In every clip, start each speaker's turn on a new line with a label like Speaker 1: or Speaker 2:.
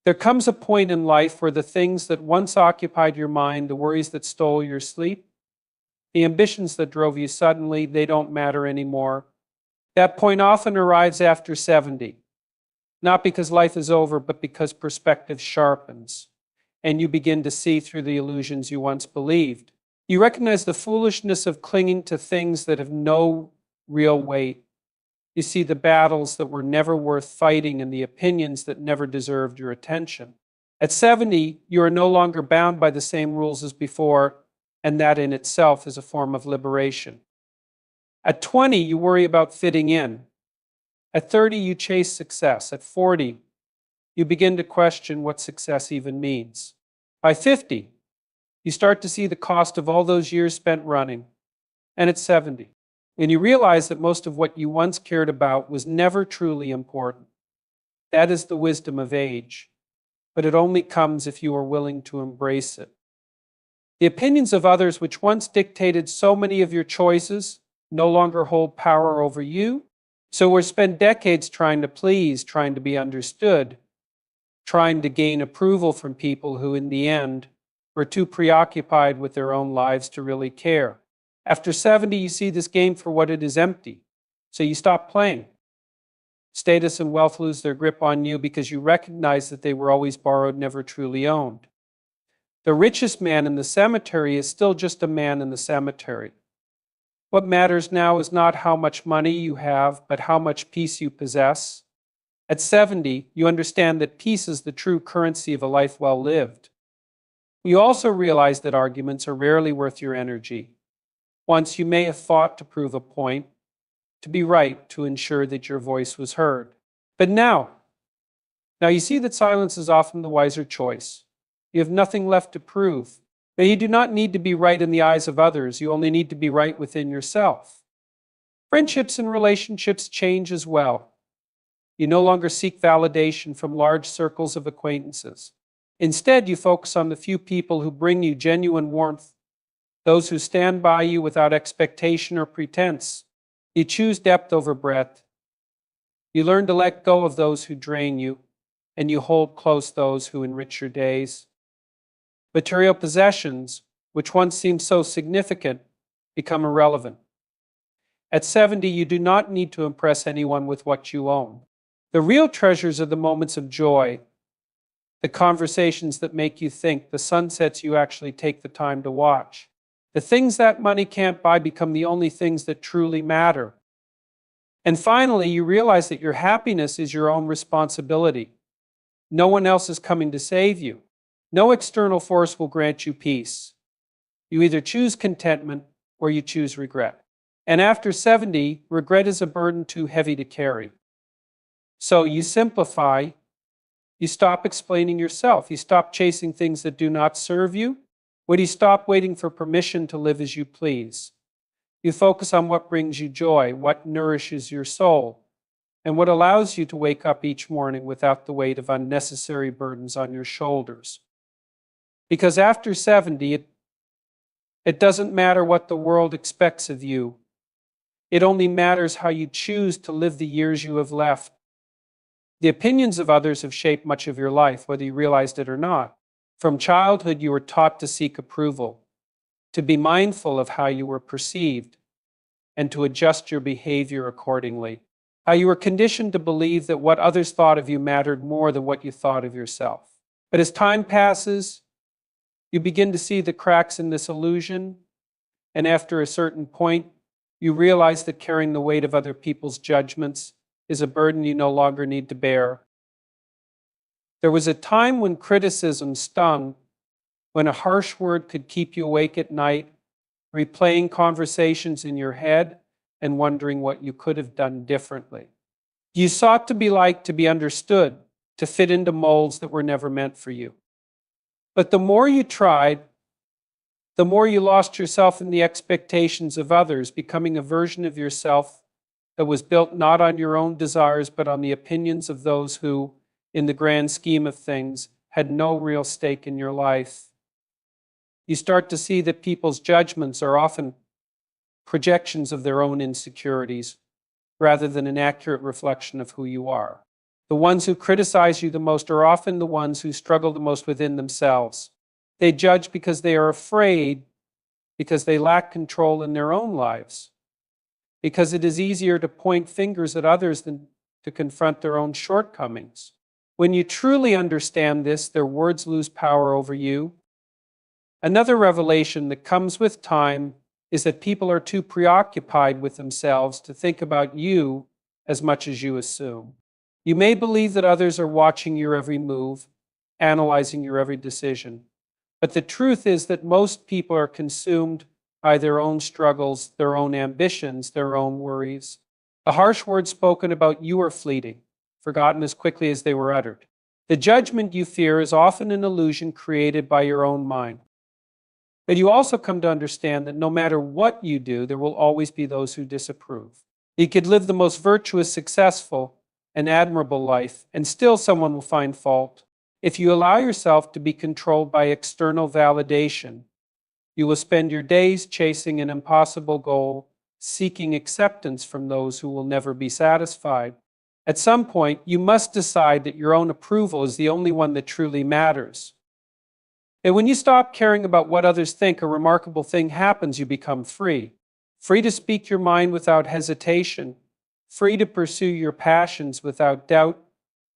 Speaker 1: There comes a point in life where the things that once occupied your mind, the worries that stole your sleep, the ambitions that drove you suddenly, they don't matter anymore. That point often arrives after 70, not because life is over, but because perspective sharpens, and you begin to see through the illusions you once believed. You recognize the foolishness of clinging to things that have no real weight. You see the battles that were never worth fighting and the opinions that never deserved your attention. At 70, you are no longer bound by the same rules as before, and that in itself is a form of liberation. At 20, you worry about fitting in. At 30, you chase success. At 40, you begin to question what success even means. By 50, you start to see the cost of all those years spent running. And at 70, and you realize that most of what you once cared about was never truly important. That is the wisdom of age, but it only comes if you are willing to embrace it. The opinions of others which once dictated so many of your choices no longer hold power over you, so we'll spend decades trying to please, trying to be understood, trying to gain approval from people who in the end were too preoccupied with their own lives to really care. After 70, you see this game for what it is: empty. So you stop playing. Status and wealth lose their grip on you because you recognize that they were always borrowed, never truly owned. The richest man in the cemetery is still just a man in the cemetery. What matters now is not how much money you have, but how much peace you possess. At 70, you understand that peace is the true currency of a life well lived. You also realize that arguments are rarely worth your energy. Once you may have fought to prove a point, to be right, to ensure that your voice was heard. But now you see that silence is often the wiser choice. You have nothing left to prove. But you do not need to be right in the eyes of others. You only need to be right within yourself. Friendships and relationships change as well. You no longer seek validation from large circles of acquaintances. Instead, you focus on the few people who bring you genuine warmth, those who stand by you without expectation or pretense. You choose depth over breadth. You learn to let go of those who drain you, and you hold close those who enrich your days. Material possessions, which once seemed so significant, become irrelevant. At 70, you do not need to impress anyone with what you own. The real treasures are the moments of joy, the conversations that make you think, the sunsets you actually take the time to watch. The things that money can't buy become the only things that truly matter. And finally, you realize that your happiness is your own responsibility. No one else is coming to save you. No external force will grant you peace. You either choose contentment or you choose regret. And after 70, regret is a burden too heavy to carry. So you simplify, you stop explaining yourself, you stop chasing things that do not serve you. Would you stop waiting for permission to live as you please? You focus on what brings you joy, what nourishes your soul, and what allows you to wake up each morning without the weight of unnecessary burdens on your shoulders. Because after 70, it doesn't matter what the world expects of you. It only matters how you choose to live the years you have left. The opinions of others have shaped much of your life, whether you realized it or not. From childhood, you were taught to seek approval, to be mindful of how you were perceived, and to adjust your behavior accordingly. How you were conditioned to believe that what others thought of you mattered more than what you thought of yourself. But as time passes, you begin to see the cracks in this illusion, and after a certain point, you realize that carrying the weight of other people's judgments is a burden you no longer need to bear. There was a time when criticism stung, when a harsh word could keep you awake at night, replaying conversations in your head and wondering what you could have done differently. You sought to be liked, to be understood, to fit into molds that were never meant for you. But the more you tried, the more you lost yourself in the expectations of others, becoming a version of yourself that was built not on your own desires, but on the opinions of those who, in the grand scheme of things, had no real stake in your life. You start to see that people's judgments are often projections of their own insecurities, rather than an accurate reflection of who you are. The ones who criticize you the most are often the ones who struggle the most within themselves. They judge because they are afraid, because they lack control in their own lives, because it is easier to point fingers at others than to confront their own shortcomings. When you truly understand this, their words lose power over you. Another revelation that comes with time is that people are too preoccupied with themselves to think about you as much as you assume. You may believe that others are watching your every move, analyzing your every decision, but the truth is that most people are consumed by their own struggles, their own ambitions, their own worries. The harsh words spoken about you are fleeting, forgotten as quickly as they were uttered. The judgment you fear is often an illusion created by your own mind. But you also come to understand that no matter what you do, there will always be those who disapprove. You could live the most virtuous, successful, and admirable life, and still someone will find fault. If you allow yourself to be controlled by external validation, you will spend your days chasing an impossible goal, seeking acceptance from those who will never be satisfied. At some point, you must decide that your own approval is the only one that truly matters. And when you stop caring about what others think, a remarkable thing happens. You become free. Free to speak your mind without hesitation. Free to pursue your passions without doubt.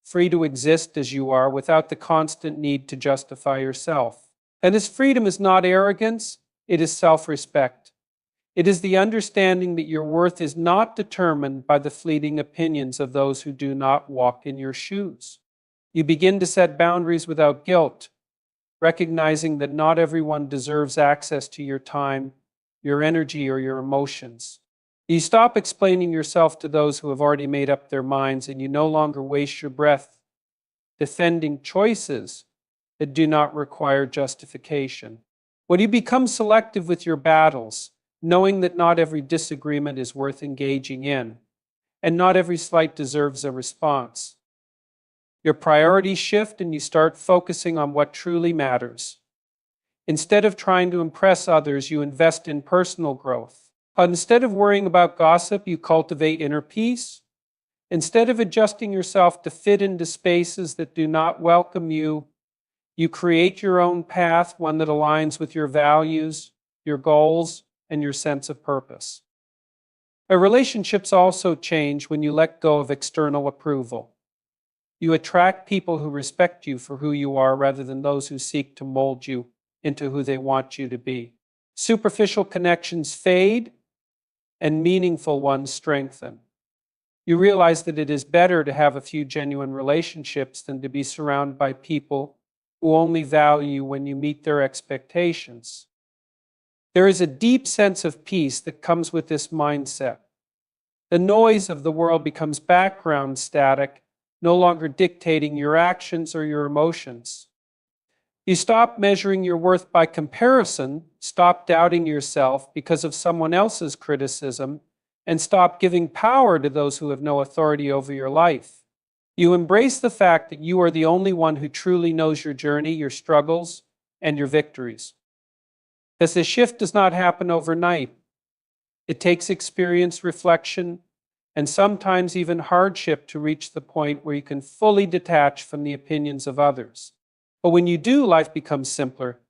Speaker 1: Free to exist as you are without the constant need to justify yourself. And this freedom is not arrogance, it is self-respect. It is the understanding that your worth is not determined by the fleeting opinions of those who do not walk in your shoes. You begin to set boundaries without guilt, recognizing that not everyone deserves access to your time, your energy, or your emotions. You stop explaining yourself to those who have already made up their minds, and you no longer waste your breath defending choices that do not require justification. When you become selective with your battles, knowing that not every disagreement is worth engaging in, and not every slight deserves a response, your priorities shift and you start focusing on what truly matters. Instead of trying to impress others, you invest in personal growth. Instead of worrying about gossip, you cultivate inner peace. Instead of adjusting yourself to fit into spaces that do not welcome you, you create your own path, one that aligns with your values, your goals, and your sense of purpose. But relationships also change when you let go of external approval. You attract people who respect you for who you are rather than those who seek to mold you into who they want you to be. Superficial connections fade and meaningful ones strengthen. You realize that it is better to have a few genuine relationships than to be surrounded by people who only value you when you meet their expectations. There is a deep sense of peace that comes with this mindset. The noise of the world becomes background static, no longer dictating your actions or your emotions. You stop measuring your worth by comparison, stop doubting yourself because of someone else's criticism, and stop giving power to those who have no authority over your life. You embrace the fact that you are the only one who truly knows your journey, your struggles, and your victories. This shift does not happen overnight. It takes experience, reflection, and sometimes even hardship to reach the point where you can fully detach from the opinions of others. But when you do, life becomes simpler.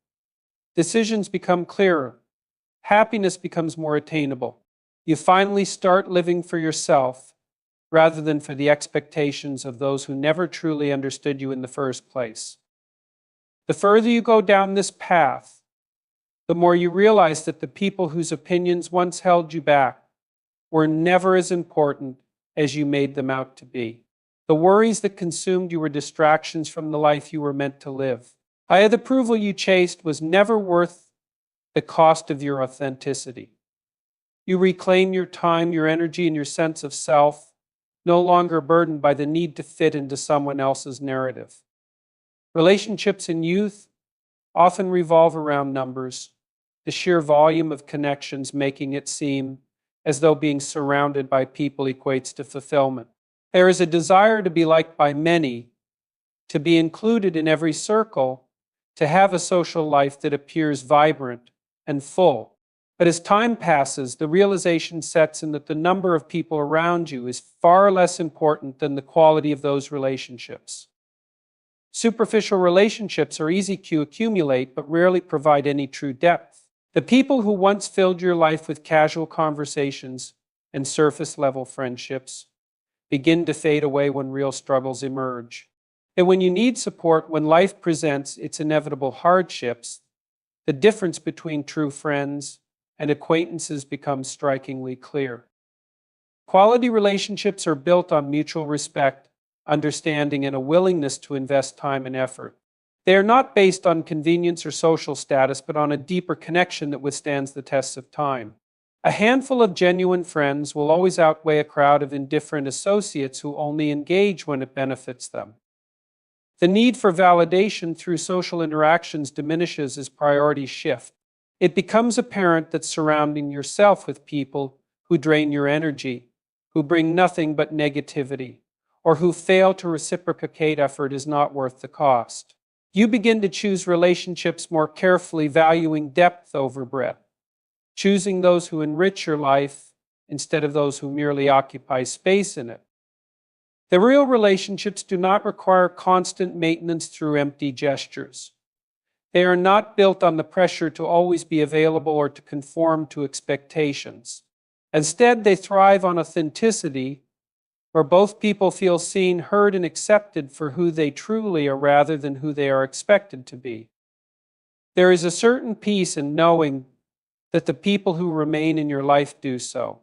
Speaker 1: Decisions become clearer. Happiness becomes more attainable. You finally start living for yourself rather than for the expectations of those who never truly understood you in the first place. The further you go down this path, the more you realize that the people whose opinions once held you back were never as important as you made them out to be. The worries that consumed you were distractions from the life you were meant to live. The approval you chased was never worth the cost of your authenticity. You reclaim your time, your energy, and your sense of self, no longer burdened by the need to fit into someone else's narrative. Relationships in youth often revolve around numbers, the sheer volume of connections making it seem as though being surrounded by people equates to fulfillment. There is a desire to be liked by many, to be included in every circle, to have a social life that appears vibrant and full. But as time passes, the realization sets in that the number of people around you is far less important than the quality of those relationships. Superficial relationships are easy to accumulate, but rarely provide any true depth. The people who once filled your life with casual conversations and surface-level friendships begin to fade away when real struggles emerge. And when you need support, when life presents its inevitable hardships, the difference between true friends and acquaintances becomes strikingly clear. Quality relationships are built on mutual respect, understanding, and a willingness to invest time and effort. They are not based on convenience or social status, but on a deeper connection that withstands the tests of time. A handful of genuine friends will always outweigh a crowd of indifferent associates who only engage when it benefits them. The need for validation through social interactions diminishes as priorities shift. It becomes apparent that surrounding yourself with people who drain your energy, who bring nothing but negativity, or who fail to reciprocate effort is not worth the cost. You begin to choose relationships more carefully, valuing depth over breadth, choosing those who enrich your life instead of those who merely occupy space in it. The real relationships do not require constant maintenance through empty gestures. They are not built on the pressure to always be available or to conform to expectations. Instead, they thrive on authenticity, where both people feel seen, heard, and accepted for who they truly are rather than who they are expected to be. There is a certain peace in knowing that the people who remain in your life do so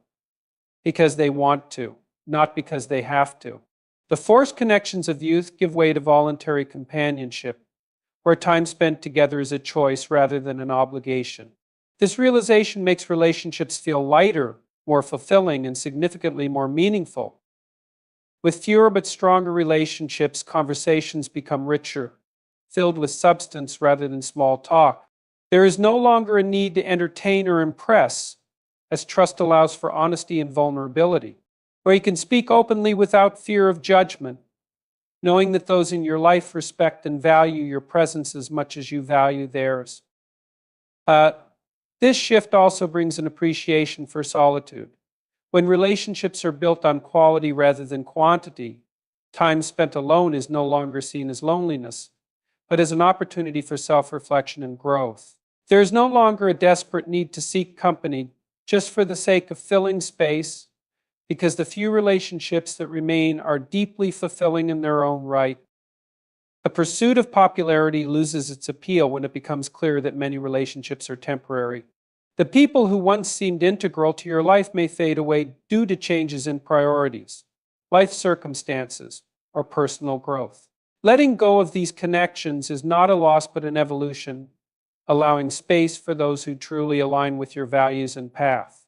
Speaker 1: because they want to, not because they have to. The forced connections of youth give way to voluntary companionship, where time spent together is a choice rather than an obligation. This realization makes relationships feel lighter, more fulfilling, and significantly more meaningful. With fewer but stronger relationships, conversations become richer, filled with substance rather than small talk. There is no longer a need to entertain or impress, as trust allows for honesty and vulnerability, where you can speak openly without fear of judgment, knowing that those in your life respect and value your presence as much as you value theirs. This shift also brings an appreciation for solitude. When relationships are built on quality rather than quantity, time spent alone is no longer seen as loneliness, but as an opportunity for self-reflection and growth. There is no longer a desperate need to seek company just for the sake of filling space, because the few relationships that remain are deeply fulfilling in their own right. The pursuit of popularity loses its appeal when it becomes clear that many relationships are temporary. The people who once seemed integral to your life may fade away due to changes in priorities, life circumstances, or personal growth. Letting go of these connections is not a loss but an evolution, allowing space for those who truly align with your values and path.